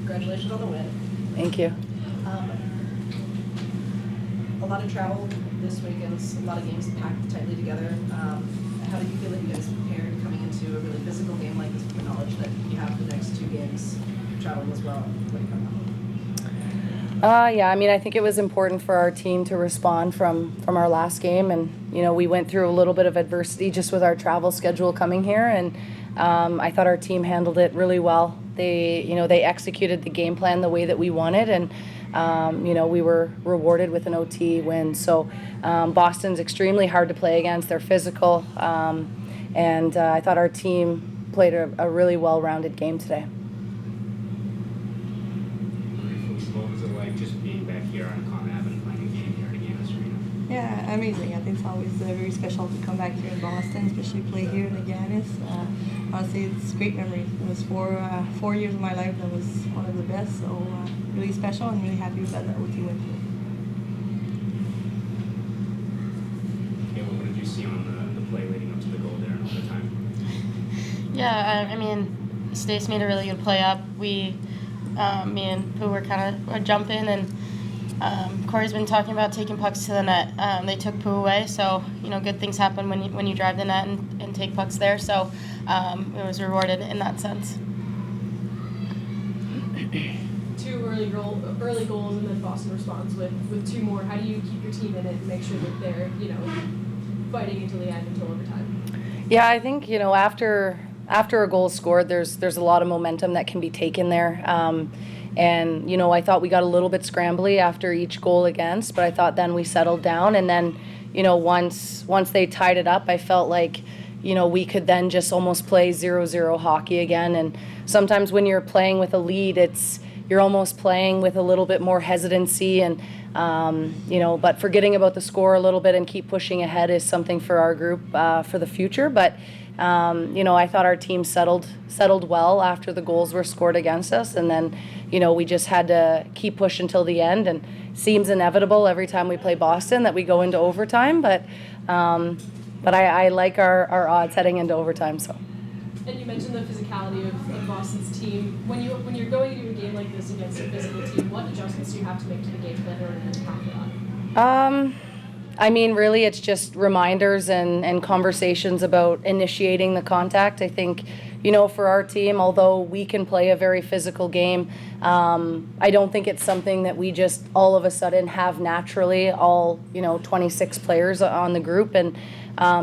Congratulations on the win. Thank you. A lot of travel this weekend, a lot of games packed tightly together. How do you feel that you guys prepared coming into a really physical game like this with the knowledge that you have the next 2 games traveling as well? Yeah, I mean, I think it was important for our team to respond from our last game, and we went through a little bit of adversity just with our travel schedule coming here, and I thought our team handled it really well. They executed the game plan the way that we wanted, and we were rewarded with an OT win. So Boston's extremely hard to play against. They're physical, and I thought our team played a really well-rounded game today. What was it like just being back here on Conab and playing a game here at a Guinness Arena? Yeah, amazing. I think it's always very special to come back here in Boston, especially play here in the Guinness. Honestly, it's great memories. It was 4 years of my life that was one of the best, so really special and really happy with that OT win. Yeah, what did you see on the play leading up to the goal there and all the time? Yeah, I mean, Stace made a really good play up. Me and Pooh were kind of jumping, and Corey's been talking about taking pucks to the net. They took Pooh away, so good things happen when you drive the net and take pucks there. So it was rewarded in that sense. 2 early goals, and then Boston responds with 2 more. How do you keep your team in it and make sure that they're fighting until the end, until overtime? Yeah, I think after a goal is scored, there's a lot of momentum that can be taken there. And I thought we got a little bit scrambly after each goal against, but I thought then we settled down, and then once they tied it up, I felt like we could then just almost play 0-0 hockey again. And sometimes when you're playing with a lead, you're almost playing with a little bit more hesitancy, and but forgetting about the score a little bit and keep pushing ahead is something for our group for the future. But I thought our team settled well after the goals were scored against us, and then we just had to keep pushing until the end. And it seems inevitable every time we play Boston that we go into overtime, but I like our odds heading into overtime. So. And you mentioned the physicality of Boston's team. When you're going into a game like this against a physical team, what adjustments do you have to make to the game plan in order to account for that? I mean, really, it's just reminders and conversations about initiating the contact. I think, for our team, although we can play a very physical game, I don't think it's something that we just all of a sudden have naturally, all, 26 players on the group. And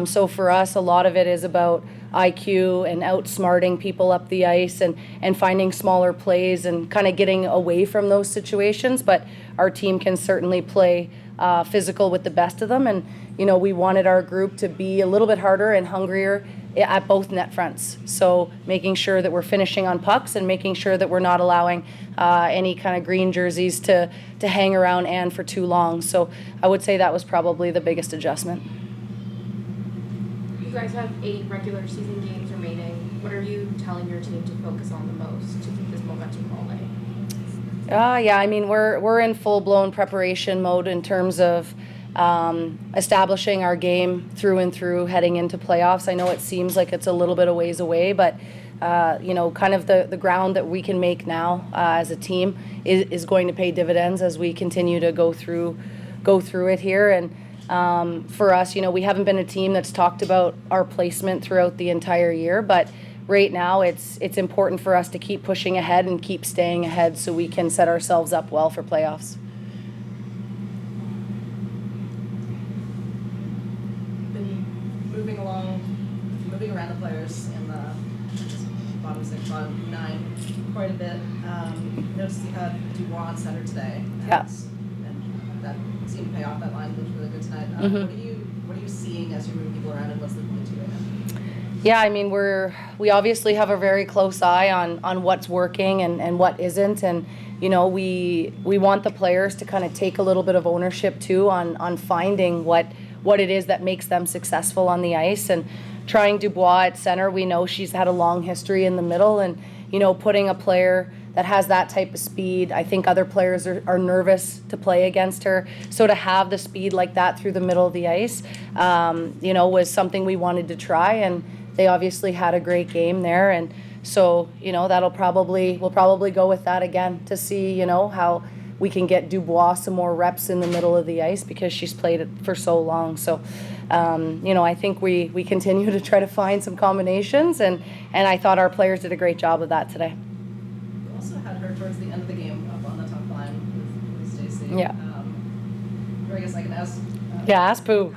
so for us, a lot of it is about IQ and outsmarting people up the ice and finding smaller plays and kind of getting away from those situations. But our team can certainly play physical with the best of them, and we wanted our group to be a little bit harder and hungrier at both net fronts. So making sure that we're finishing on pucks and making sure that we're not allowing any kind of green jerseys to hang around and for too long. So I would say that was probably the biggest adjustment. You guys have 8 regular season games remaining. What are you telling your team to focus on the most to keep this momentum rolling? Yeah, I mean, we're in full-blown preparation mode in terms of establishing our game through and through heading into playoffs. I know it seems like it's a little bit a ways away, but kind of the ground that we can make now as a team is going to pay dividends as we continue to go through it here. And for us, we haven't been a team that's talked about our placement throughout the entire year, but right now it's important for us to keep pushing ahead and keep staying ahead so we can set ourselves up well for playoffs. Been moving around the players in the bottom 6, bottom 9 quite a bit. Noticed you had Dubois on center today. Yeah. And that seemed to pay off. That line looked really good tonight. Mm-hmm. What are you seeing as you're moving people around, and what's the point to you right now? Yeah, I mean, we obviously have a very close eye on what's working and what isn't, and we want the players to kind of take a little bit of ownership too on finding what it is that makes them successful on the ice. And trying Dubois at center, we know she's had a long history in the middle, and putting a player that has that type of speed, I think other players are nervous to play against her. So to have the speed like that through the middle of the ice, was something we wanted to try, and they obviously had a great game there. And So, you know, we'll probably go with that again to see, you know, how we can get Dubois some more reps in the middle of the ice because she's played it for so long. So, you know, I think we continue to try to find some combinations, and I thought our players did a great job of that today. We also had her towards the end of the game up on the top line with Stacey. Yeah. Or I guess I can ask. Yeah, ask Pooh.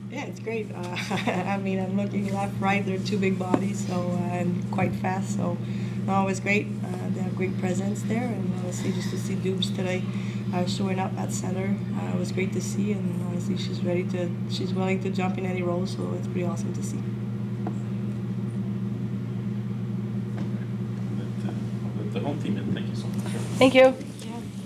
Yeah, it's great. I mean, I'm looking left, right. They're two big bodies, so and quite fast. So, no, it was great. They have great presence there, and honestly, just to see Dubes today showing up at center, it was great to see. And honestly, she's willing to jump in any role. So it's pretty awesome to see. Let the home team in. Thank you so much. Thank you.